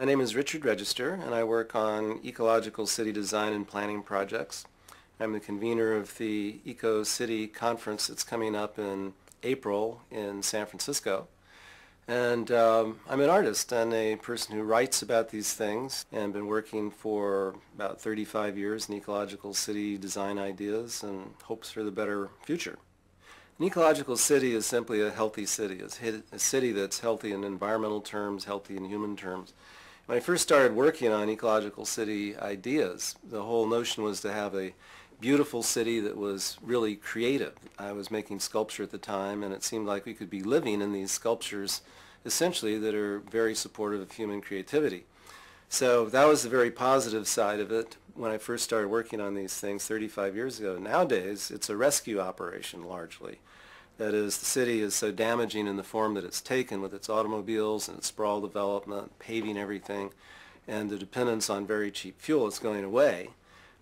My name is Richard Register, and I work on ecological city design and planning projects. I'm the convener of the Ecocity conference that's coming up in April in San Francisco. And I'm an artist and a person who writes about these things, and been working for about 35 years in ecological city design ideas and hopes for the better future. An ecological city is simply a healthy city, a city that's healthy in environmental terms, healthy in human terms. When I first started working on ecological city ideas, the whole notion was to have a beautiful city that was really creative. I was making sculpture at the time, and it seemed like we could be living in these sculptures essentially that are very supportive of human creativity. So that was the very positive side of it when I first started working on these things 35 years ago. Nowadays, it's a rescue operation largely. That is, the city is so damaging in the form that it's taken with its automobiles and its sprawl development, paving everything, and the dependence on very cheap fuel is going away,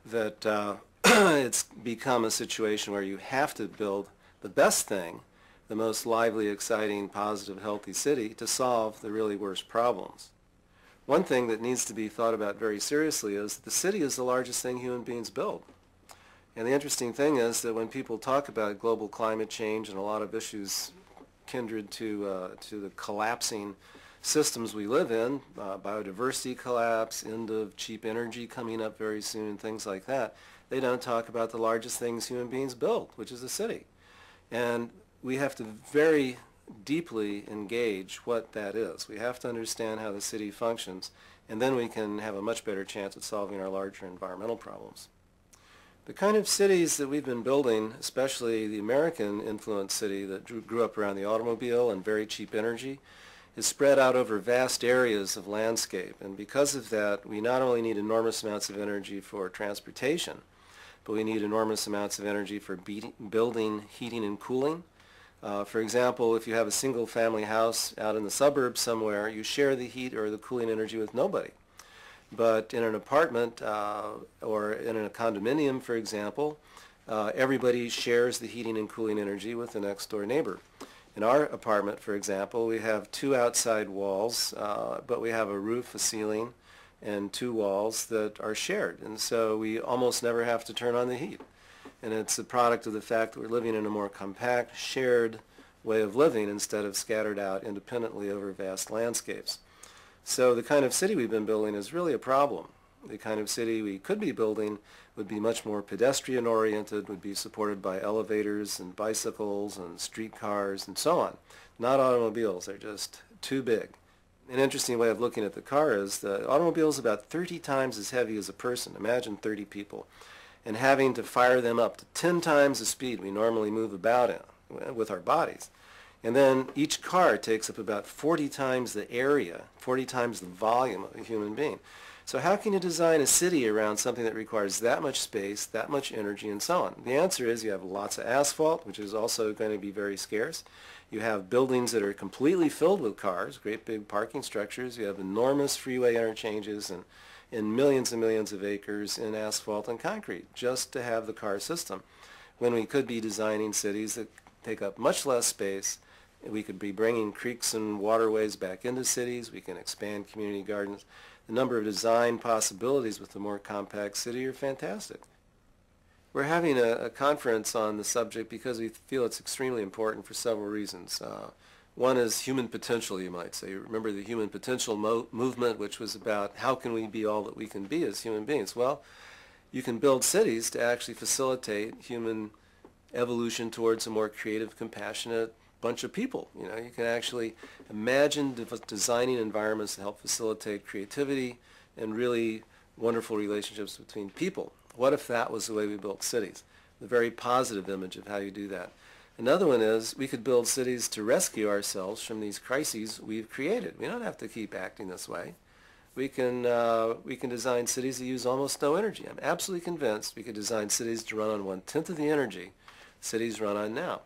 that it's become a situation where you have to build the best thing, the most lively, exciting, positive, healthy city to solve the really worst problems. One thing that needs to be thought about very seriously is that the city is the largest thing human beings build. And the interesting thing is that when people talk about global climate change and a lot of issues kindred to the collapsing systems we live in, biodiversity collapse, end of cheap energy coming up very soon, things like that, they don't talk about the largest things human beings build, which is a city. And we have to very deeply engage what that is. We have to understand how the city functions, and then we can have a much better chance at solving our larger environmental problems. The kind of cities that we've been building, especially the American influenced city that grew up around the automobile and very cheap energy, is spread out over vast areas of landscape. And because of that, we not only need enormous amounts of energy for transportation, but we need enormous amounts of energy for building, heating, and cooling. For example, if you have a single family house out in the suburbs somewhere, you share the heat or the cooling energy with nobody. But in an apartment or in a condominium, for example, everybody shares the heating and cooling energy with the next door neighbor. In our apartment, for example, we have two outside walls, but we have a roof, a ceiling, and two walls that are shared. And so we almost never have to turn on the heat. And it's a product of the fact that we're living in a more compact, shared way of living instead of scattered out independently over vast landscapes. So the kind of city we've been building is really a problem. The kind of city we could be building would be much more pedestrian-oriented, would be supported by elevators and bicycles and streetcars and so on. Not automobiles, they're just too big. An interesting way of looking at the car is the automobile is about 30 times as heavy as a person. Imagine 30 people. And having to fire them up to 10 times the speed we normally move about in with our bodies. And then each car takes up about 40 times the area, 40 times the volume of a human being. So how can you design a city around something that requires that much space, that much energy, and so on? The answer is you have lots of asphalt, which is also going to be very scarce. You have buildings that are completely filled with cars, great big parking structures. You have enormous freeway interchanges and millions of acres in asphalt and concrete just to have the car system, when we could be designing cities that take up much less space. We could be bringing creeks and waterways back into cities. We can expand community gardens. The number of design possibilities with a more compact city are fantastic. We're having a conference on the subject because we feel it's extremely important for several reasons. One is human potential, you might say. Remember the human potential movement, which was about how can we be all that we can be as human beings? Well, you can build cities to actually facilitate human evolution towards a more creative, compassionate bunch of people. You know, you can actually imagine designing environments to help facilitate creativity and really wonderful relationships between people. What if that was the way we built cities? The very positive image of how you do that. Another one is we could build cities to rescue ourselves from these crises we've created. We don't have to keep acting this way. We can design cities that use almost no energy. I'm absolutely convinced we could design cities to run on 1/10 of the energy cities run on now.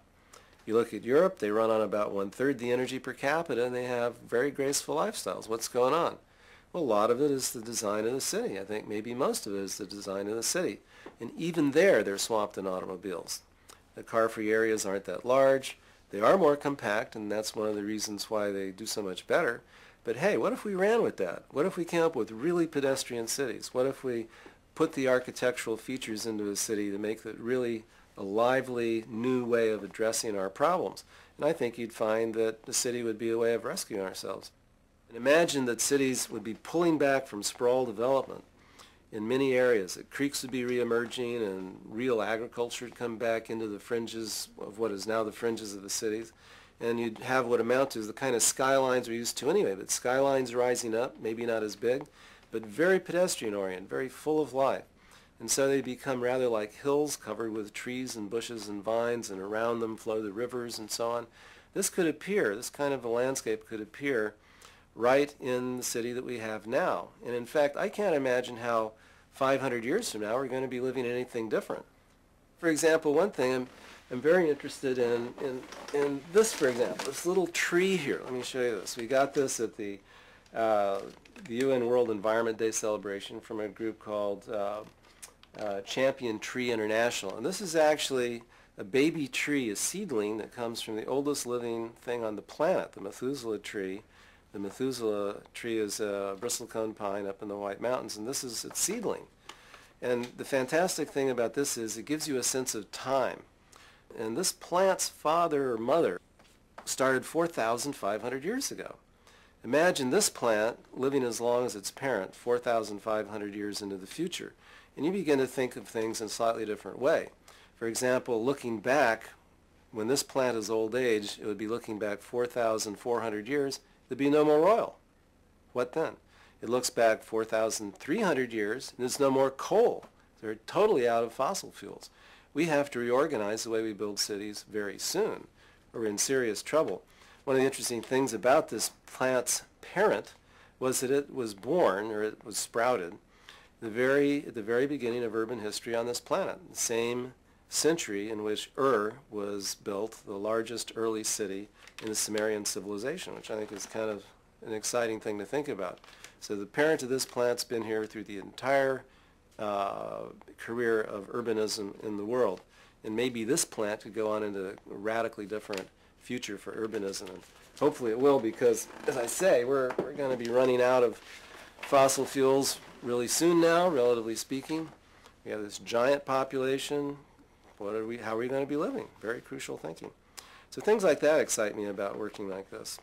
You look at Europe, they run on about 1/3 the energy per capita, and they have very graceful lifestyles. What's going on? Well, a lot of it is the design of the city. I think maybe most of it is the design of the city. And even there, they're swamped in automobiles. The car-free areas aren't that large. They are more compact, and that's one of the reasons why they do so much better. But hey, what if we ran with that? What if we came up with really pedestrian cities? What if we put the architectural features into a city to make it really a lively, new way of addressing our problems? And I think you'd find that the city would be a way of rescuing ourselves. And imagine that cities would be pulling back from sprawl development in many areas, that creeks would be reemerging and real agriculture would come back into the fringes of what is now the fringes of the cities. And you'd have what amount to is the kind of skylines we're used to anyway, but skylines rising up, maybe not as big, but very pedestrian-oriented, very full of life. And so they become rather like hills covered with trees and bushes and vines, and around them flow the rivers and so on. This could appear, this kind of a landscape could appear right in the city that we have now. And in fact, I can't imagine how 500 years from now we're going to be living in anything different. For example, one thing I'm very interested in this, for example, this little tree here. Let me show you this. We got this at the UN World Environment Day celebration from a group called Champion Tree International. And this is actually a baby tree, a seedling that comes from the oldest living thing on the planet, the Methuselah tree. The Methuselah tree is a bristlecone pine up in the White Mountains, and this is its seedling. And the fantastic thing about this is it gives you a sense of time. And this plant's father or mother started 4,500 years ago. Imagine this plant living as long as its parent, 4,500 years into the future. And you begin to think of things in a slightly different way. For example, looking back, when this plant is old age, it would be looking back 4,400 years. There'd be no more oil. What then? It looks back 4,300 years, and there's no more coal. They're totally out of fossil fuels. We have to reorganize the way we build cities very soon, or we're in serious trouble. One of the interesting things about this plant's parent was that it was born, or it was sprouted, at the very beginning of urban history on this planet, the same century in which Ur was built, the largest early city in the Sumerian civilization, which I think is kind of an exciting thing to think about. So the parent of this plant's been here through the entire career of urbanism in the world. And maybe this plant could go on into a radically different future for urbanism. And hopefully it will, because, as I say, we're going to be running out of fossil fuels really soon now, relatively speaking. We have this giant population. How are we going to be living? Very crucial thinking. So things like that excite me about working like this.